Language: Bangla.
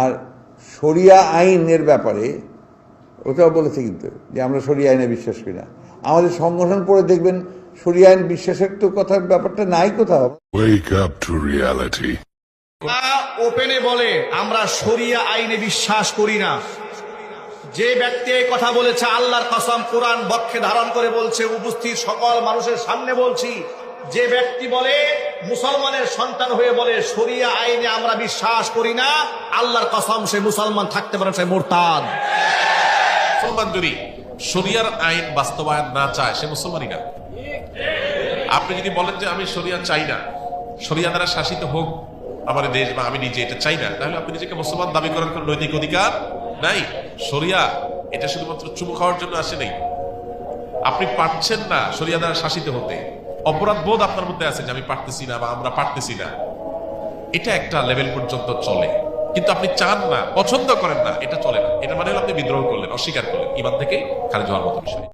আর শরিয়া আইনের ব্যাপারে ওটাও বলেছে কিন্তু যে আমরা শরিয়া আইনে বিশ্বাস করি না। আমাদের সংগঠন পড়ে দেখবেন শরিয়া আইন বিশ্বাসের তো কথার ব্যাপারটা নাই কোথাও। Wake up to reality. ওপেনে বলে আমরা শরিয়া আইনে বিশ্বাস করি না। যে ব্যক্তি এই কথা বলেছে আল্লাহর কসম কোরআন বক্ষে ধারণ করে বলছে, উপস্থিত সকল মানুষের সামনে বলছি, যে ব্যক্তি বলে মুসলমানের সন্তান হয়ে বলে শরিয়া আইনে আমরা বিশ্বাস করি না, আল্লাহর কসম সে মুসলমান থাকতে পারে, সে মুরতাদ। মুসলমান যদি শরিয়ার আইন বাস্তবায়ন না চায় সে মুসলমানই না। আপনি যদি বলেন যে আমি শরিয়া চাই না, শরিয়া দ্বারা শাসিত হোক আমার দেশ বা আমি নিজে, এটা চাই না, তাহলে আপনি নিজেকে মুসলমান দাবি করার কোন নৈতিক অধিকার নাই। শরিয়া এটা শুধুমাত্র চুমু খাওয়ার জন্য আসে নাই। আপনি পারছেন না শরিয়া দ্বারা শাসিত হতে, অপরাধ বোধ আপনার মধ্যে আছে যে আমি পারতেছি না বা আমরা পারতেছি না, এটা একটা লেভেল পর্যন্ত চলে। কিন্তু আপনি চান না, পছন্দ করেন না, এটা চলে না। এটা মানে হলো আপনি বিদ্রোহ করলেন, অস্বীকার করলেন, ইমান থেকে খারিজ হওয়ার মতো বিষয়।